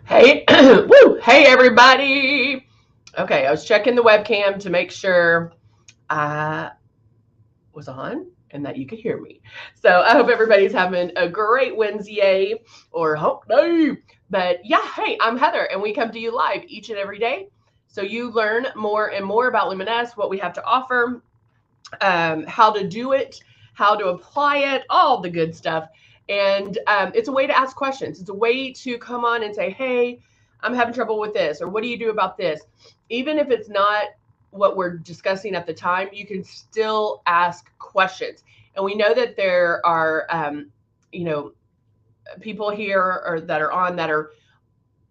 Hey, woo, hey everybody. Okay, I was checking the webcam to make sure I was on and that you could hear me. So I hope everybody's having a great Wednesday or hump day. But yeah, hey, I'm Heather and we come to you live each and every day. So you learn more and more about Luminess, what we have to offer, how to do it, how to apply it, all the good stuff. And it's a way to ask questions. It's a way to come on and say, hey, I'm having trouble with this, or what do you do about this? Even if it's not what we're discussing at the time, you can still ask questions. And we know that there are, you know, people here or that are on that are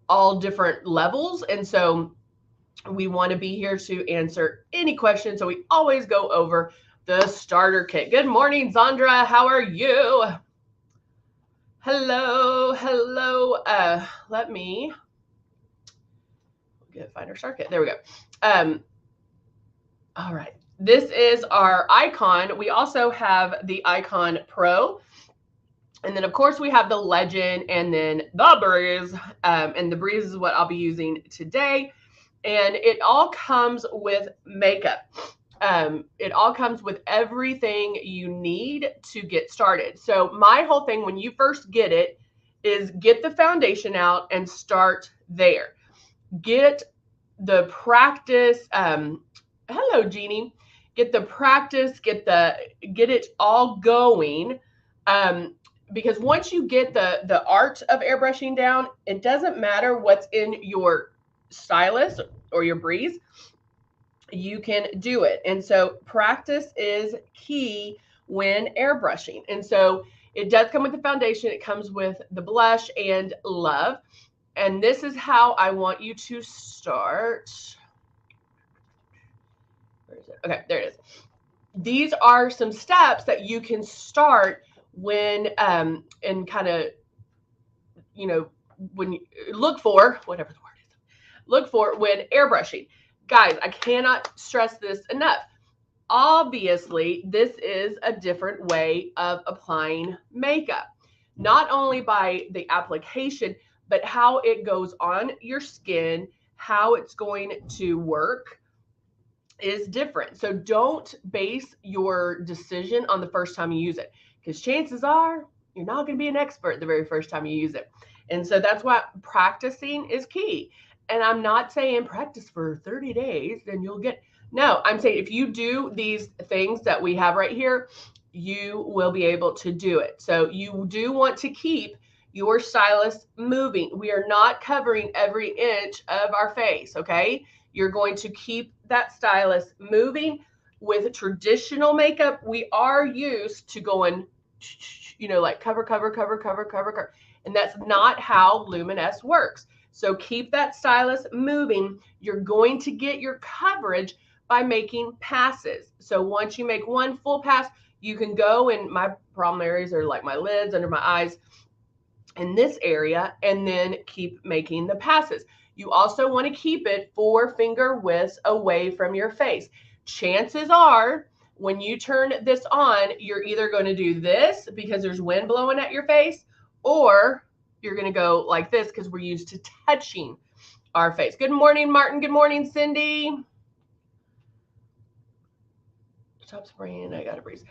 all different levels. And so we want to be here to answer any questions. So we always go over the starter kit. Good morning, Zandra. How are you? Hello, hello. Let me find our starter kit. There we go. All right. This is our icon. We also have the Icon Pro. And then, of course, we have the Legend and then the Breeze. And the Breeze is what I'll be using today. And it all comes with makeup. It all comes with everything you need to get started. So my whole thing when you first get it is get the foundation out and start there. Get the practice. Hello, Jeannie. Get the practice. Get it all going. Because once you get the art of airbrushing down, it doesn't matter what's in your stylus or your breeze, you can do it. And so practice is key when airbrushing. And so it does come with the foundation. It comes with the blush and love. And this is how I want you to start. Where is it? Okay, there it is. These are some steps that you can start when and kind of, you know, when you look for whatever the word is, look for when airbrushing. Guys, I cannot stress this enough. Obviously, this is a different way of applying makeup, not only by the application, but how it goes on your skin, how it's going to work is different. So don't base your decision on the first time you use it, because chances are you're not going to be an expert the very first time you use it. And so that's why practicing is key. And I'm not saying practice for 30 days, then you'll get, no, I'm saying if you do these things that we have right here, you will be able to do it. So you do want to keep your stylus moving. We are not covering every inch of our face, okay? You're going to keep that stylus moving. With traditional makeup, we are used to going, you know, like cover, cover, cover, cover, cover, cover. And that's not how Luminess works. So keep that stylus moving. You're going to get your coverage by making passes. So once you make one full pass, you can go, and my problem areas are like my lids, under my eyes, in this area, and then keep making the passes. You also want to keep it 4 finger widths away from your face. Chances are when you turn this on, you're either going to do this because there's wind blowing at your face, or you're going to go like this because we're used to touching our face. Good morning, Martin. Good morning, Cindy. Stop spraying. I got to breathe.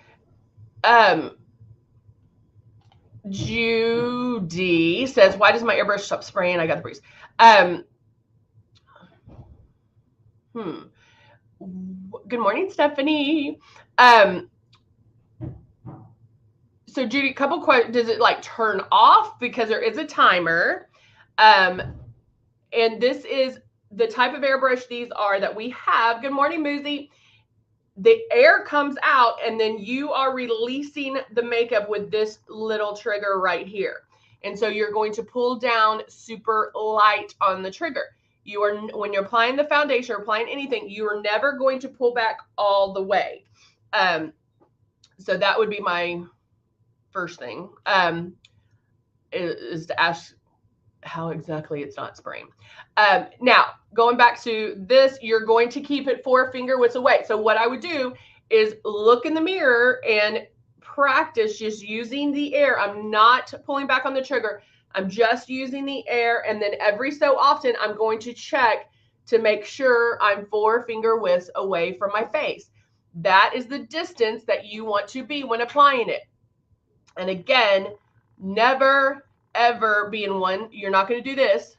Judy says, why does my airbrush stop spraying? I got the breeze. Good morning, Stephanie. So Judy, a couple questions. Does it like turn off? Because there is a timer. And this is the type of airbrush these are that we have. Good morning, Muzi. The air comes out and then you are releasing the makeup with this little trigger right here. And so you're going to pull down super light on the trigger. You are, when you're applying the foundation or applying anything, you are never going to pull back all the way. So that would be my first thing, is to ask how exactly it's not spraying. Now, going back to this, you're going to keep it 4 finger widths away. So what I would do is look in the mirror and practice just using the air. I'm not pulling back on the trigger. I'm just using the air, and then every so often I'm going to check to make sure I'm 4 finger widths away from my face. That is the distance that you want to be when applying it. And again, never ever be in one. You're not going to do this.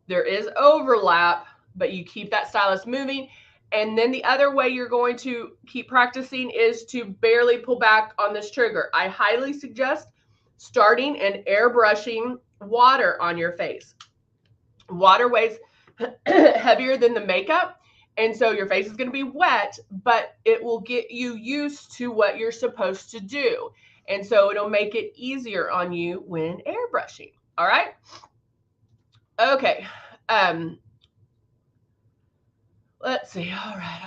There is overlap, but you keep that stylus moving. And then the other way you're going to keep practicing is to barely pull back on this trigger. I highly suggest starting and airbrushing water on your face. Water weighs heavier than the makeup, and so your face is going to be wet, but it will get you used to what you're supposed to do. And so it'll make it easier on you when airbrushing. All right. Okay. Let's see. All right.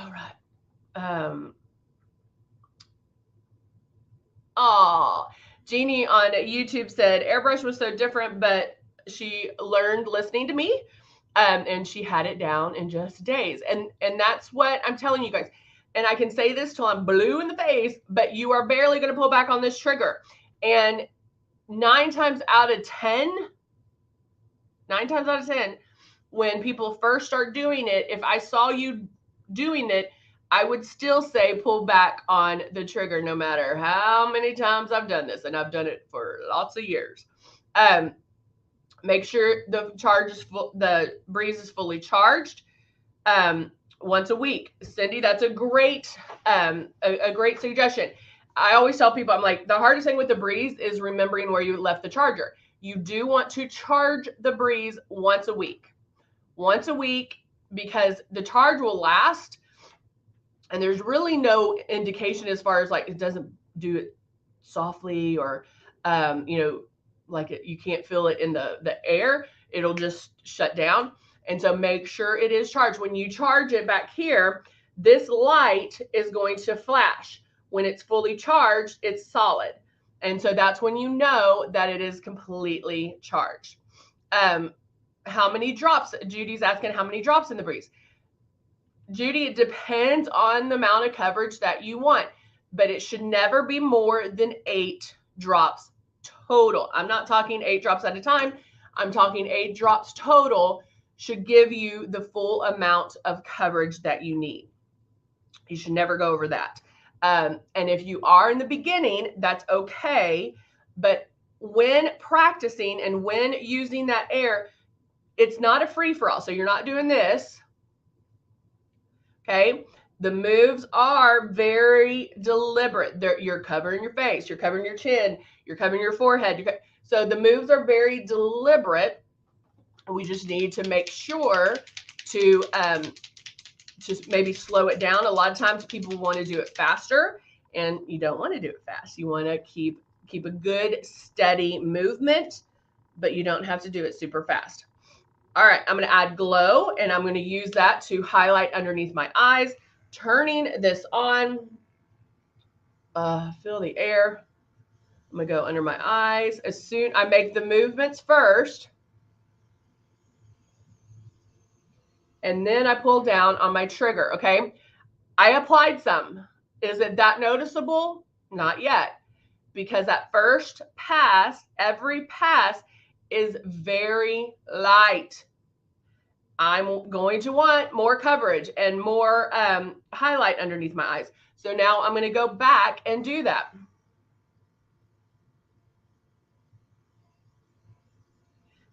Jeannie on YouTube said airbrush was so different, but she learned listening to me, and she had it down in just days. And that's what I'm telling you guys. And I can say this till I'm blue in the face, but you are barely going to pull back on this trigger. And 9 times out of 10, when people first start doing it, if I saw you doing it, I would still say pull back on the trigger no matter how many times I've done this, and I've done it for lots of years. Make sure the breeze is fully charged once a week. Cindy, that's a great suggestion. I always tell people, I'm like, the hardest thing with the breeze is remembering where you left the charger. You do want to charge the breeze once a week. Once a week, because the charge will last. And there's really no indication as far as like it doesn't do it softly or, like you can't feel it in the air. It'll just shut down. And so make sure it is charged. When you charge it back here, this light is going to flash. When it's fully charged, it's solid. And so that's when you know that it is completely charged. How many drops? Judy's asking how many drops in the breeze. Judy, it depends on the amount of coverage that you want, but it should never be more than 8 drops total. I'm not talking 8 drops at a time. I'm talking 8 drops total should give you the full amount of coverage that you need. You should never go over that. And if you are in the beginning, that's okay. But when practicing and when using that air, it's not a free-for-all. So you're not doing this. Okay, the moves are very deliberate. You're covering your face, you're covering your chin, you're covering your forehead. So the moves are very deliberate. We just need to make sure to just maybe slow it down. A lot of times people want to do it faster, and you don't want to do it fast. You want to keep a good steady movement, but you don't have to do it super fast. All right, I'm going to add glow, and I'm going to use that to highlight underneath my eyes. Turning this on, feel the air. I'm going to go under my eyes. As soon I make the movements first, and then I pull down on my trigger, okay? I applied some. Is it that noticeable? Not yet, because that first pass, every pass is very light. I'm going to want more coverage and more highlight underneath my eyes. So now I'm going to go back and do that.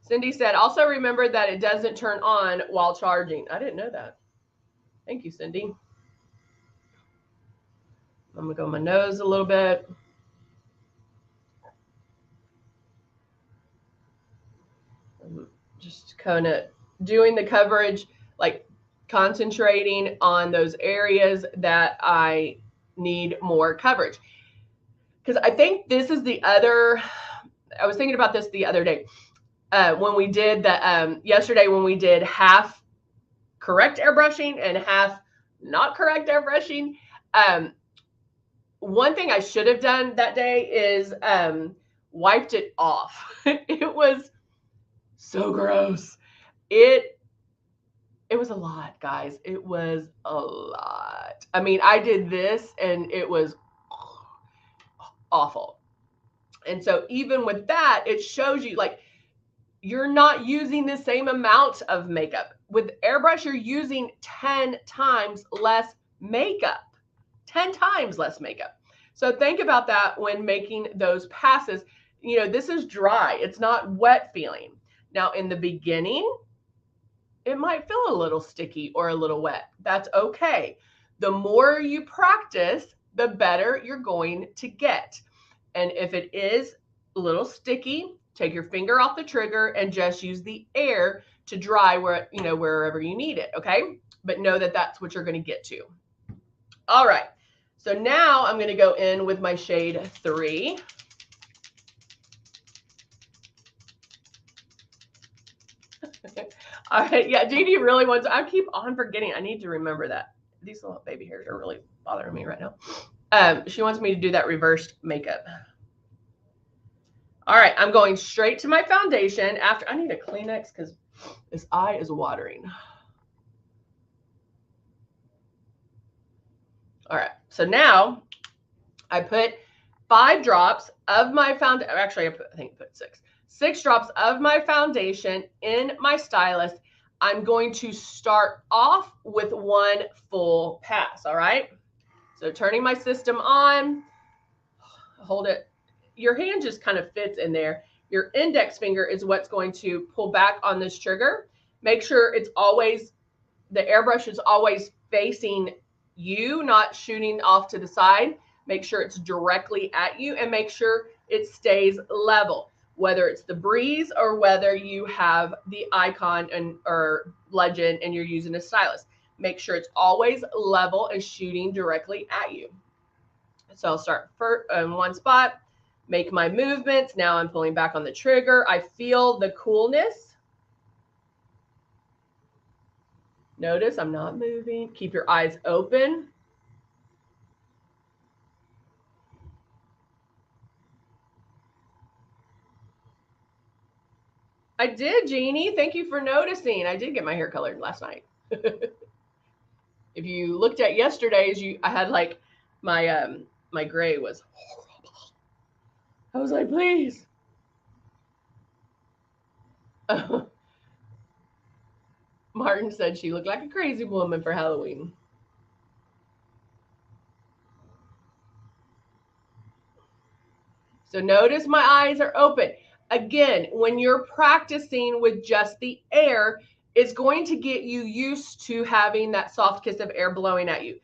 Cindy said, also remember that it doesn't turn on while charging. I didn't know that. Thank you, Cindy. I'm going to go my nose a little bit. I'm just kind of doing the coverage, like concentrating on those areas that I need more coverage. Because I think this is the other, I was thinking about this the other day. When we did the, yesterday when we did half correct airbrushing and half not correct airbrushing, one thing I should have done that day is wiped it off. It was so gross. It was a lot, guys. It was a lot. I mean, I did this and it was awful. And so even with that, it shows you like you're not using the same amount of makeup. With airbrush, you're using 10 times less makeup. 10 times less makeup. So think about that when making those passes. You know, this is dry. It's not wet feeling. Now, in the beginning, it might feel a little sticky or a little wet. That's okay. The more you practice, the better you're going to get. And if it is a little sticky, take your finger off the trigger and just use the air to dry where, you know, wherever you need it, okay? But know that that's what you're going to get to. All right. So now I'm going to go in with my shade 3. All right. Yeah, Jeannie really wants, I keep on forgetting. I need to remember that. These little baby hairs are really bothering me right now. She wants me to do that reversed makeup. All right. I'm going straight to my foundation after. I need a Kleenex because this eye is watering. All right. So now I put 5 drops of my foundation. Actually, I think I put 6. 6 drops of my foundation in my stylus. I'm going to start off with 1 full pass. All right. So turning my system on, hold it. Your hand just kind of fits in there. Your index finger is what's going to pull back on this trigger. Make sure it's always, the airbrush is always facing you, not shooting off to the side. Make sure it's directly at you and make sure it stays level, whether it's the breeze or whether you have the icon and or legend and you're using a stylus. Make sure it's always level and shooting directly at you. So I'll start in one spot, make my movements. Now I'm pulling back on the trigger. I feel the coolness. Notice I'm not moving. Keep your eyes open. I did, Jeannie. Thank you for noticing. I did get my hair colored last night. If you looked at yesterday's, I had like my my gray was horrible. I was like, please. Martin said she looked like a crazy woman for Halloween. So notice my eyes are open. Again, when you're practicing with just the air, it's going to get you used to having that soft kiss of air blowing at you.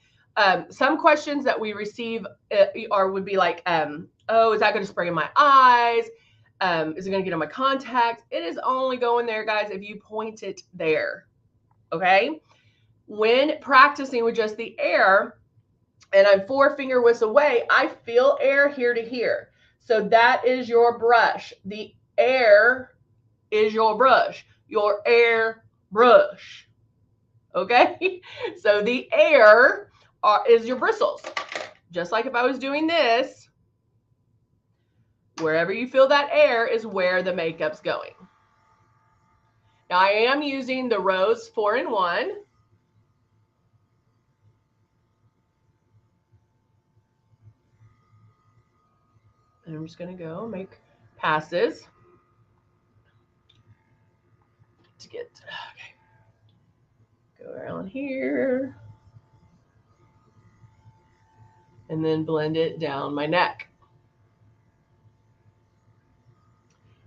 Some questions that we receive would be like, oh, is that going to spray in my eyes? Is it going to get on my contacts? It is only going there, guys, if you point it there. Okay? When practicing with just the air, and I'm 4 finger widths away, I feel air here to here. So that is your brush. The air is your brush, your air brush. Okay? So the air is your bristles. Just like if I was doing this, wherever you feel that air is where the makeup's going. Now I am using the Rose 4-in-1. And I'm just going to go make passes to get, okay, go around here and then blend it down my neck.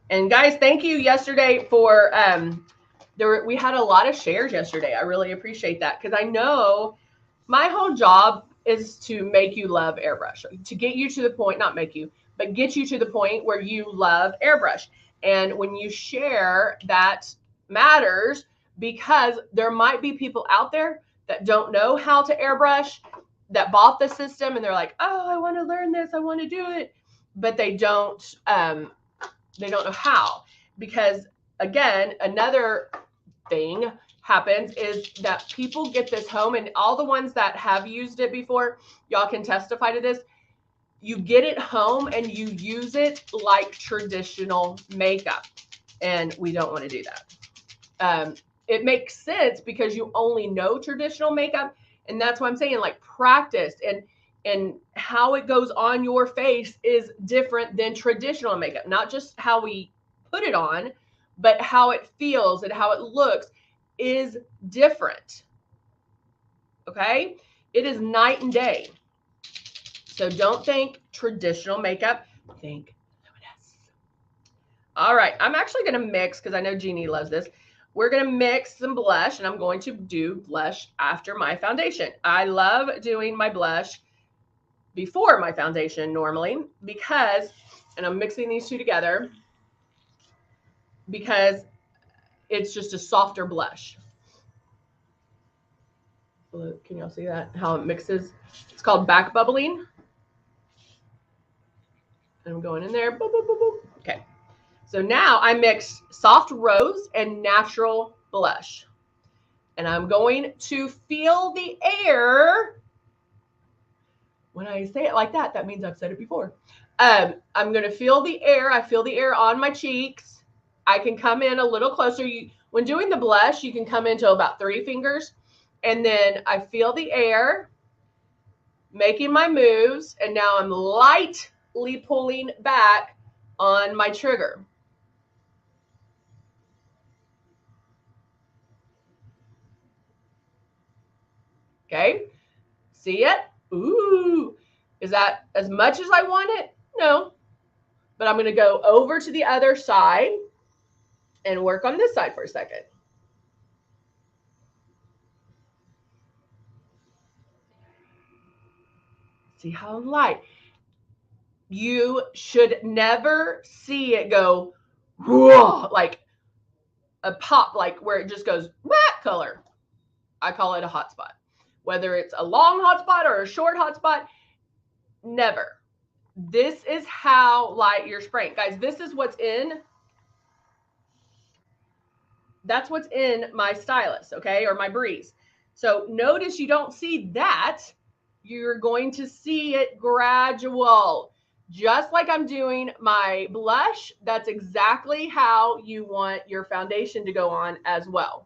And guys, thank you yesterday for, we had a lot of shares yesterday. I really appreciate that because I know my whole job is to make you love airbrush, to get you to the point, not make you, but get you to the point where you love airbrush. And when you share, that matters because there might be people out there that don't know how to airbrush, that bought the system and they're like, oh, I want to learn this, I want to do it, but they don't know how. Because again, another thing happens is that people get this home, and all the ones that have used it before, y'all can testify to this. You get it home and you use it like traditional makeup, and we don't want to do that. It makes sense because you only know traditional makeup, and that's why I'm saying like practice and how it goes on your face is different than traditional makeup. Not just how we put it on, but how it feels and how it looks is different. Okay? It is night and day. So don't think traditional makeup, think luminous. All right, I'm actually going to mix, because I know Jeannie loves this. We're going to mix some blush, and I'm going to do blush after my foundation. I love doing my blush before my foundation normally because, and I'm mixing these two together because it's just a softer blush. Look, can y'all see that? How it mixes? It's called back bubbling. And I'm going in there. Boop, boop, boop, boop. Okay. So now I mix soft rose and natural blush. And I'm going to feel the air. When I say it like that, that means I've said it before. I'm going to feel the air. I feel the air on my cheeks. I can come in a little closer. When doing the blush, you can come into about 3 fingers. And then I feel the air making my moves. And now I'm lightly pulling back on my trigger. Okay. See it? Ooh. Is that as much as I want it? No. But I'm going to go over to the other side and work on this side for a second. See how light? You should never see it go whoa, like a pop, like where it just goes black color. I call it a hot spot. Whether it's a long hot spot or a short hot spot, never. This is how light you're spraying. Guys, this is what's in. That's what's in my stylus, okay, or my breeze. So notice you don't see that. You're going to see it gradual. Just like I'm doing my blush, that's exactly how you want your foundation to go on as well.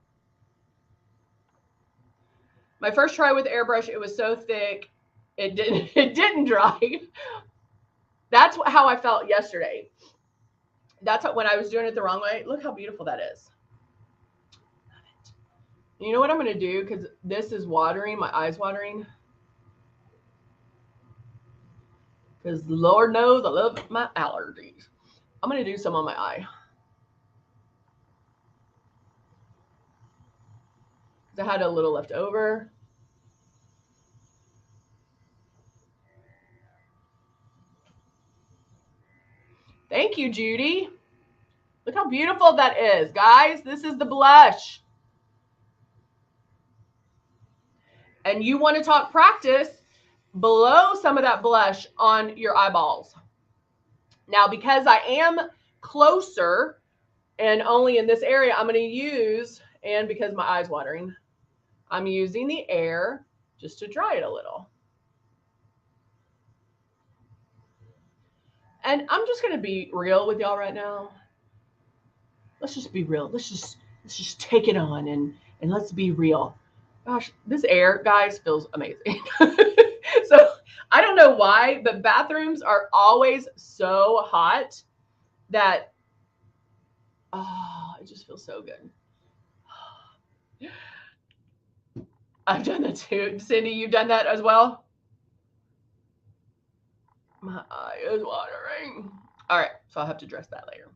My first try with airbrush, it was so thick, it didn't dry. That's how I felt yesterday. That's when I was doing it the wrong way. Look how beautiful that is. You know what I'm going to do, because this is watering, my eye's watering. Because Lord knows I love my allergies. I'm going to do some on my eye. I had a little left over. Thank you, Judy. Look how beautiful that is, guys. This is the blush. And you want to talk practice, blow some of that blush on your eyeballs. Now, because I am closer and only in this area, I'm going to use, and because my eye's watering, I'm using the air just to dry it a little. And I'm just going to be real with y'all right now. Let's just be real. Let's just take it on and let's be real. Gosh, this air, guys, feels amazing. So I don't know why, but bathrooms are always so hot that, oh, it just feels so good. I've done that too. Cindy, you've done that as well? My eye is watering. All right, so I'll have to dress that later.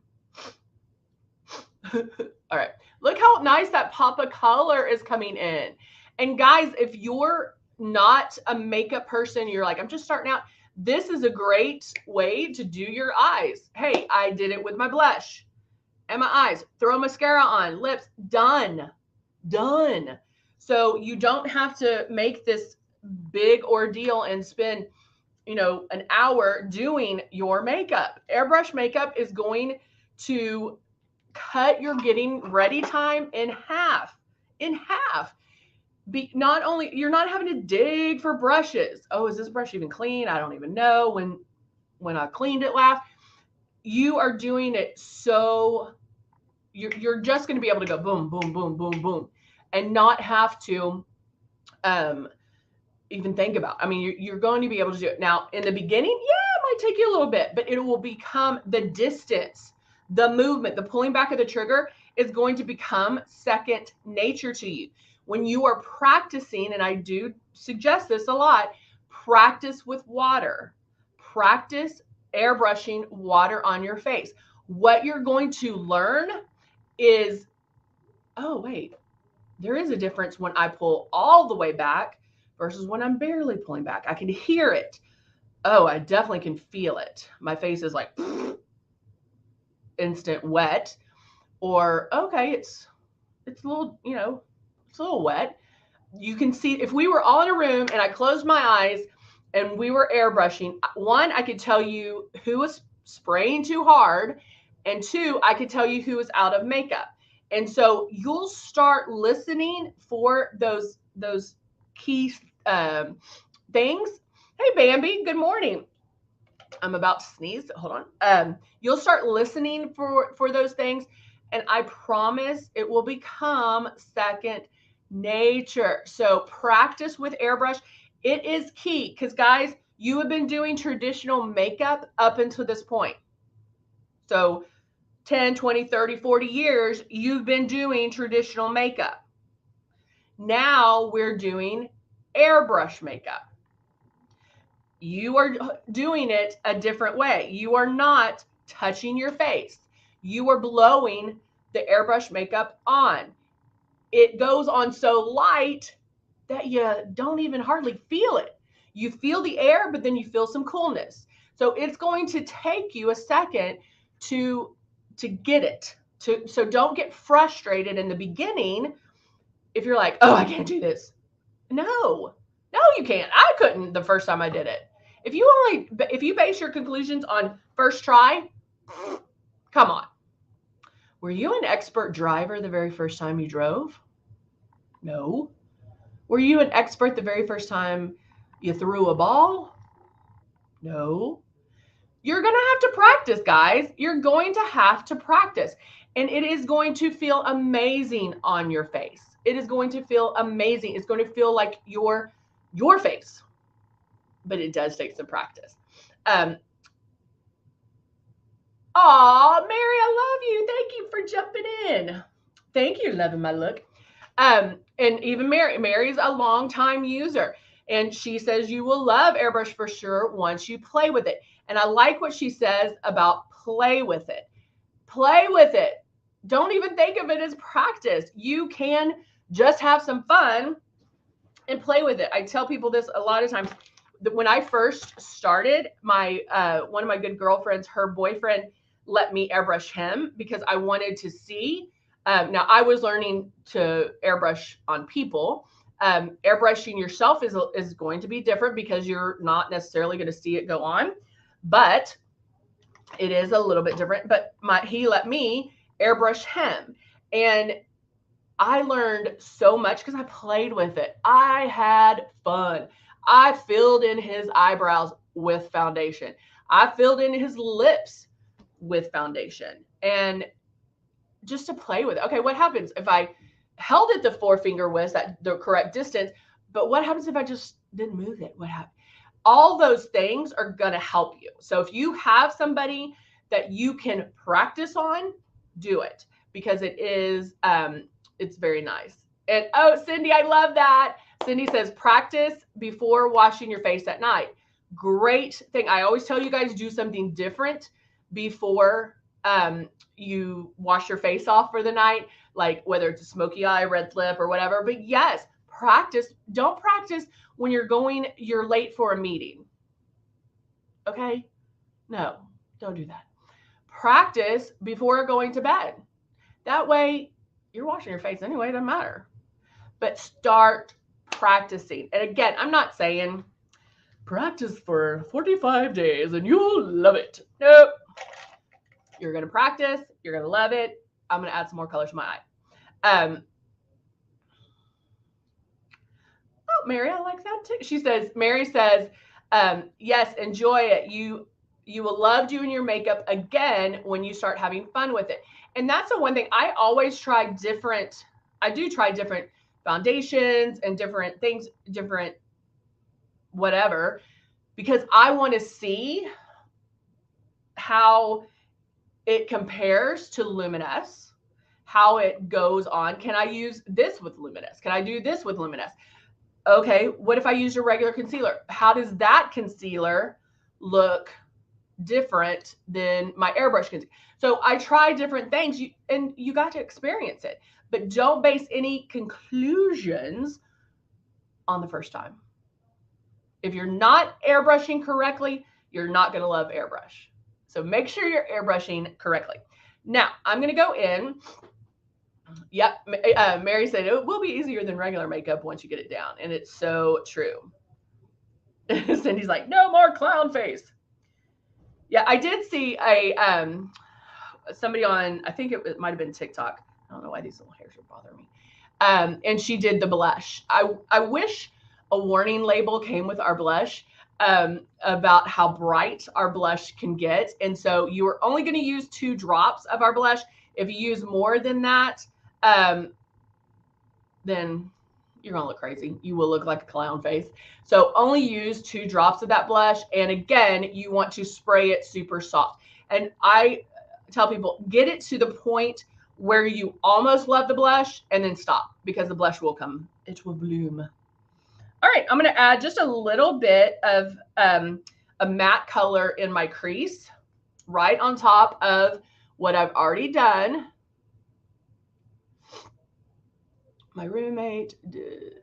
All right, look how nice that pop of color is coming in. And guys, if you're not a makeup person, you're like, I'm just starting out, this is a great way to do your eyes. Hey, I did it with my blush and my eyes. Throw mascara on, lips, done. So you don't have to make this big ordeal and spend, you know, an hour doing your makeup. Airbrush makeup is going to cut your getting ready time in half. Not only, you're not having to dig for brushes. Oh, is this brush even clean? I don't even know when I cleaned it last. You are doing it so you're just going to be able to go boom, boom, boom, boom, boom, and not have to even think about. I mean, you're going to be able to do it. Now, in the beginning, yeah, it might take you a little bit, but it will become the distance, the movement, the pulling back of the trigger is going to become second nature to you. When you are practicing, and I do suggest this a lot, practice with water. Practice airbrushing water on your face. What you're going to learn is, oh, wait, there is a difference when I pull all the way back versus when I'm barely pulling back. I can hear it. Oh, I definitely can feel it. My face is like instant wet. Or, okay, it's a little, it's a little wet. You can see, if we were all in a room and I closed my eyes and we were airbrushing, one, I could tell you who was spraying too hard, and two, I could tell you who was out of makeup. And so you'll start listening for those key things. Hey, Bambi, good morning. I'm about to sneeze. Hold on. You'll start listening for those things, and I promise it will become second nature. So practice with airbrush. It is key because, guys, you have been doing traditional makeup up until this point. So 10, 20, 30, 40 years, you've been doing traditional makeup. Now we're doing airbrush makeup. You are doing it a different way. You are not touching your face. You are blowing the airbrush makeup on. It goes on so light that you don't even hardly feel it. You feel the air, but then you feel some coolness. So it's going to take you a second to get it. So don't get frustrated in the beginning if you're like, oh, I can't do this. No, you can't. I couldn't the first time I did it. If you base your conclusions on first try, come on. Were you an expert driver the very first time you drove? No. Were you an expert the very first time you threw a ball? No. You're going to have to practice, guys. You're going to have to practice. And it is going to feel amazing on your face. It is going to feel amazing. It's going to feel like your face. But it does take some practice. Aw, Mary, I love you. Thank you for jumping in. Thank you, loving my look. And even Mary's a longtime user. And she says you will love airbrush for sure once you play with it. And I like what she says about play with it. Play with it. Don't even think of it as practice. You can just have some fun and play with it. I tell people this a lot of times. When I first started, my one of my good girlfriends, her boyfriend let me airbrush him because I wanted to see. Now I was learning to airbrush on people. Airbrushing yourself is going to be different because you're not necessarily going to see it go on, but it is a little bit different. But he let me airbrush him, and I learned so much because I played with it. I had fun. I filled in his eyebrows with foundation. I filled in his lips with foundation, and just to play with it. Okay, what happens if I held it the forefinger width, the correct distance, but what happens if I just didn't move it? What happened? All those things are going to help you. So if you have somebody that you can practice on, do it, because it is, it's very nice. And oh, Cindy, I love that. Cindy says, practice before washing your face at night. Great thing. I always tell you guys, do something different before you wash your face off for the night, like whether it's a smoky eye, red lip, or whatever. But yes, practice. Don't practice when you're late for a meeting. Okay? No, don't do that. Practice before going to bed. That way, you're washing your face anyway, it doesn't matter. But start practicing. And again, I'm not saying practice for 45 days and you'll love it. Nope. You're going to practice. You're going to love it. I'm going to add some more color to my eye. Oh, Mary, I like that too. Mary says, yes, enjoy it. You will love doing your makeup again when you start having fun with it. And that's the one thing. I always try different foundations and different things, different whatever, because I want to see how it compares to Luminous, how it goes on. Can I use this with Luminous? Can I do this with Luminous? Okay, what if I use a regular concealer? How does that concealer look different than my airbrush concealer? So I try different things, and you got to experience it, but don't base any conclusions on the first time. If you're not airbrushing correctly, you're not going to love airbrush. So make sure you're airbrushing correctly. Now I'm going to go in. Yep. Mary said it will be easier than regular makeup once you get it down. And it's so true. Cindy's like, no more clown face. Yeah, I did see somebody on, I think it might have been TikTok. I don't know why these little hairs are bothering me. And she did the blush. I wish a warning label came with our blush about how bright our blush can get. And so you are only going to use 2 drops of our blush. If you use more than that, then you're going to look crazy. You will look like a clown face. So only use 2 drops of that blush. And again, you want to spray it super soft. And I tell people, get it to the point where you almost love the blush and then stop, because the blush will come. It will bloom. All right, I'm going to add just a little bit of a matte color in my crease right on top of what I've already done. My roommate did.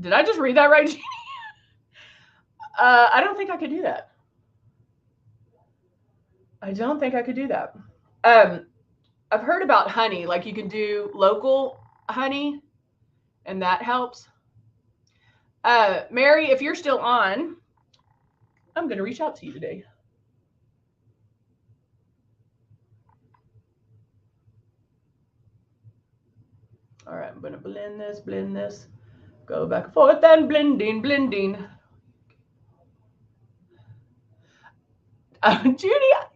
Did I just read that right, Jeannie? I don't think I could do that. I don't think I could do that. I've heard about honey, like you can do local honey, and that helps. Mary, if you're still on, I'm going to reach out to you today. All right, I'm going to blend this, go back and forth and blending.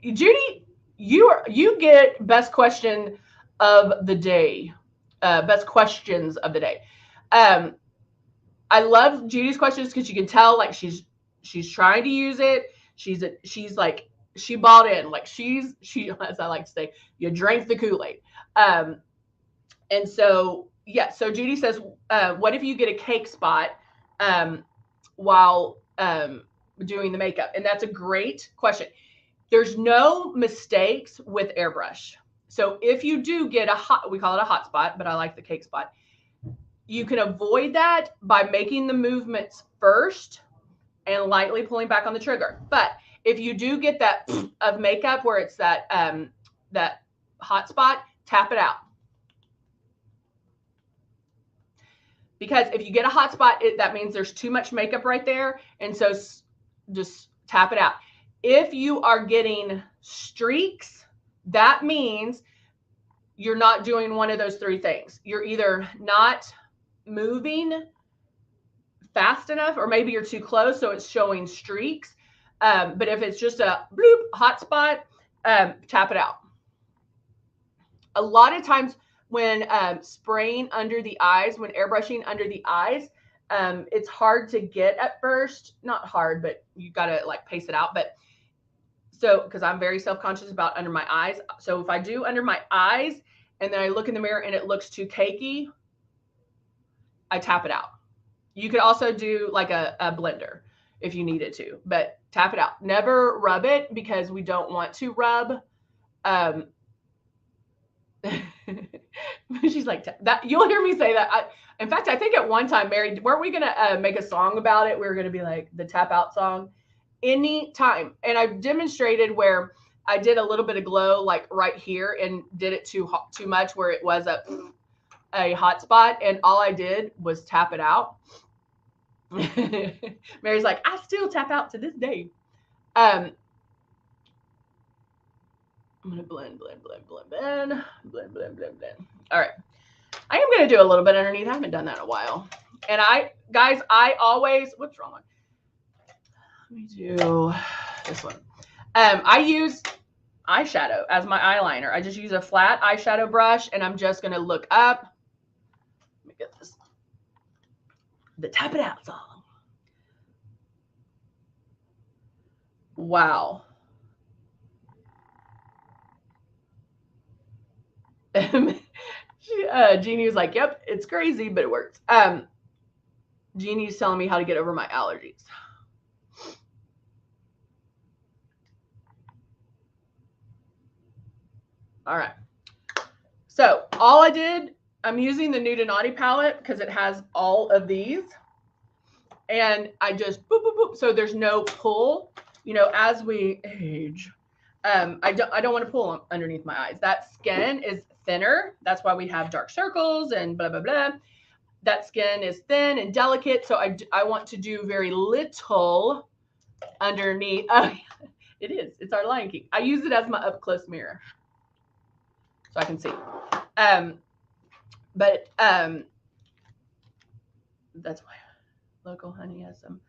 Judy, you get best question of the day, best questions of the day. I love Judy's questions because you can tell like she's trying to use it. She's like, she bought in, like she as I like to say, you drank the Kool-Aid. And so yeah, so Judy says, what if you get a cake spot while doing the makeup? And that's a great question. There's no mistakes with airbrush. So if you do get we call it a hot spot, but I like the cake spot. You can avoid that by making the movements first and lightly pulling back on the trigger. But if you do get that of makeup where it's that that hot spot, tap it out. Because if you get a hot spot, that means there's too much makeup right there. And so just tap it out. If you are getting streaks, that means you're not doing one of those 3 things. You're either not moving fast enough, or maybe you're too close, so it's showing streaks. But if it's just a bloop hot spot, tap it out. A lot of times when spraying under the eyes, when airbrushing under the eyes, it's hard to get at first. Not hard, but you got to like pace it out. But so, because I'm very self-conscious about under my eyes. So if I do under my eyes and then I look in the mirror and it looks too cakey, I tap it out. You could also do like a blender if you needed to, but tap it out. Never rub it, because we don't want to rub. She's like, that you'll hear me say that. In fact, I think at one time, Mary, weren't we gonna make a song about it? We were gonna be like the tap out song. Anytime. And I've demonstrated where I did a little bit of glow like right here and did it too much where it was a hot spot, and all I did was tap it out. Mary's like, I still tap out to this day. I'm gonna blend. All right. I am gonna do a little bit underneath. I haven't done that in a while. And I always, what's wrong? Let me do this one. I use eyeshadow as my eyeliner. I just use a flat eyeshadow brush, and I'm just going to look up get this. The Tap It Out song. Wow. Jeannie was like, yep, it's crazy, but it works. Jeannie's telling me how to get over my allergies. All right. So all I did, I'm using the Nude and Naughty palette because it has all of these. And I just boop, boop, boop. So there's no pull. You know, as we age, I don't want to pull underneath my eyes. That skin is thinner. That's why we have dark circles and blah, blah, blah. That skin is thin and delicate. So I want to do very little underneath. Oh, it is. It's our Lion King. I use it as my up close mirror so I can see. That's why Local Honey has some.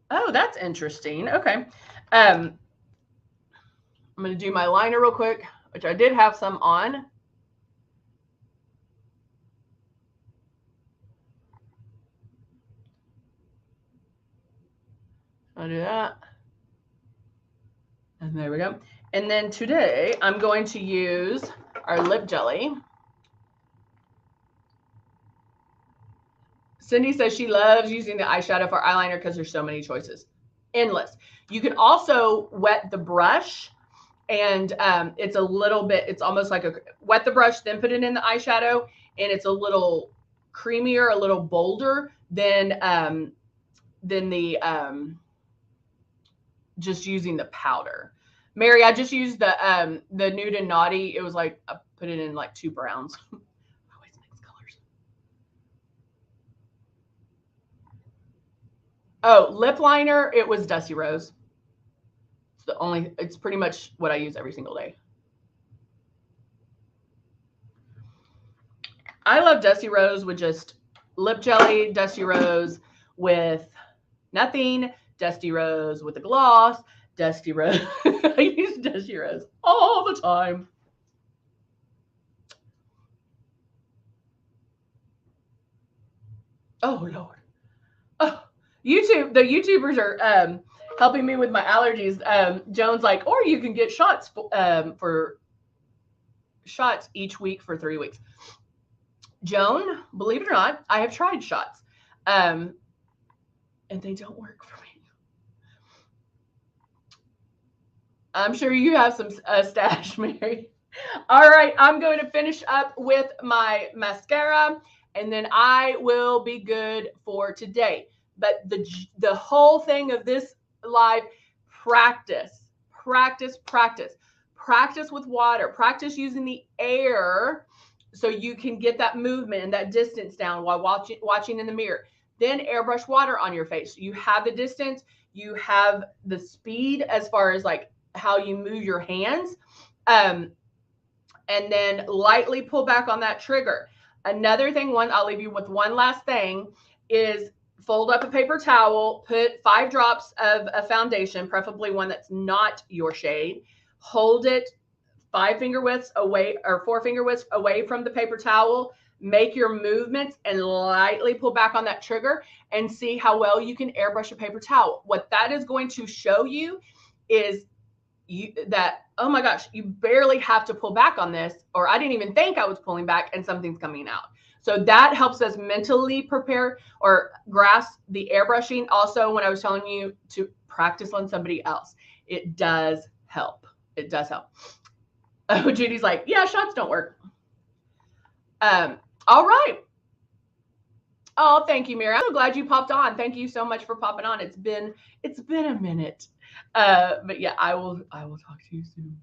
Oh, that's interesting. Okay. I'm going to do my liner real quick, which I did have some on. I'll do that. And there we go. And then today I'm going to use our lip jelly. Cindy says she loves using the eyeshadow for eyeliner because there's so many choices. Endless. You can also wet the brush, and it's a little bit, it's almost like wet the brush, then put it in the eyeshadow, and it's a little creamier, a little bolder than the just using the powder. Mary, I just used the Nude and Naughty. It was like I put it in like 2 browns. Always mix colors. Oh, lip liner. It was Dusty Rose. It's pretty much what I use every single day. I love Dusty Rose with just lip jelly, Dusty Rose with nothing, Dusty Rose with a gloss, Dusty Rose. I use Dusty Rose all the time. Oh, Lord. Oh, YouTube, the YouTubers are helping me with my allergies. Joan's like, or you can get shots for shots each week for 3 weeks. Joan, believe it or not, I have tried shots, and they don't work for me. I'm sure you have some stash, Mary. All right, I'm going to finish up with my mascara, and then I will be good for today. But the whole thing of this live, practice, practice, practice. Practice with water. Practice using the air so you can get that movement and that distance down while watching in the mirror. Then airbrush water on your face. You have the distance. You have the speed as far as like how you move your hands. And then lightly pull back on that trigger. Another thing, I'll leave you with one last thing, is fold up a paper towel, put 5 drops of a foundation, preferably one that's not your shade. Hold it 5 finger widths away or 4 finger widths away from the paper towel. Make your movements and lightly pull back on that trigger and see how well you can airbrush a paper towel. What that is going to show you is oh my gosh, you barely have to pull back on this, or I didn't even think I was pulling back and something's coming out. So that helps us mentally prepare or grasp the airbrushing. Also, when I was telling you to practice on somebody else, it does help. It does help. Oh, Judy's like, yeah, shots don't work. All right. Oh, thank you, Mary. I'm so glad you popped on. Thank you so much for popping on. It's been a minute. But yeah, I will talk to you soon.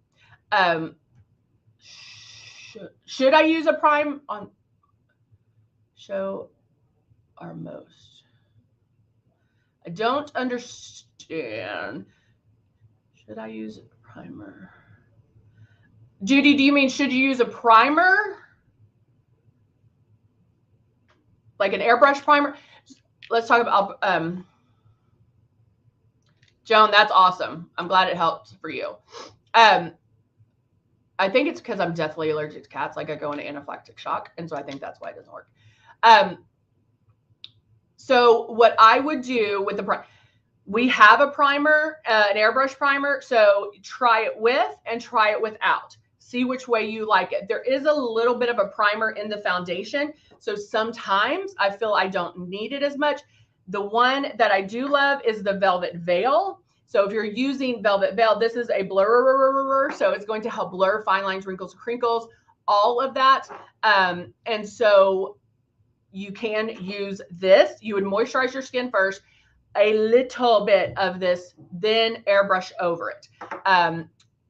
Should I use a prime on show our most? I don't understand. Should I use a primer? Judy, do you mean should you use a primer? Like an airbrush primer? Let's talk about Joan, that's awesome. I'm glad it helped for you. I I think it's because I'm deathly allergic to cats. Like I go into anaphylactic shock. And so I think that's why it doesn't work. So what I would do with the we have a primer, an airbrush primer. So try it with and try it without. See which way you like it. There is a little bit of a primer in the foundation. So sometimes I feel I don't need it as much. The one that I do love is the Velvet Veil. So if you're using Velvet Veil, this is a blur. So it's going to help blur fine lines, wrinkles, crinkles, all of that. And so you can use this. You would moisturize your skin first, a little bit of this, then airbrush over it.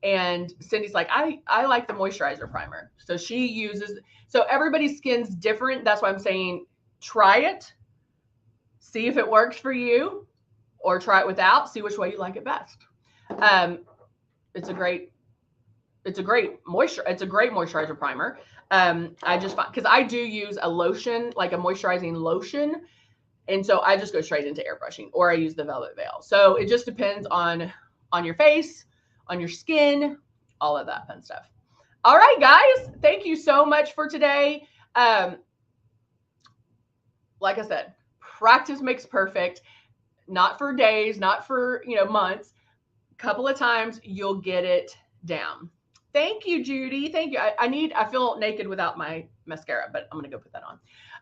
And Cindy's like, I like the moisturizer primer. So she uses, so everybody's skin's different. That's why I'm saying try it, see if it works for you, or try it without, see which way you like it best. It's a great moisturizer primer. I just find, because I do use a lotion, like a moisturizing lotion. And so I just go straight into airbrushing, or I use the Velvet Veil. So it just depends on your face, on your skin, all of that fun stuff. All right, guys, thank you so much for today. Like I said, practice makes perfect. Not for days, not for, months. A couple of times you'll get it down. Thank you, Judy. Thank you. I feel naked without my mascara, but I'm going to go put that on.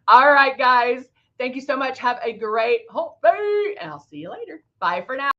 All right, guys. Thank you so much. Have a great whole day, and I'll see you later. Bye for now.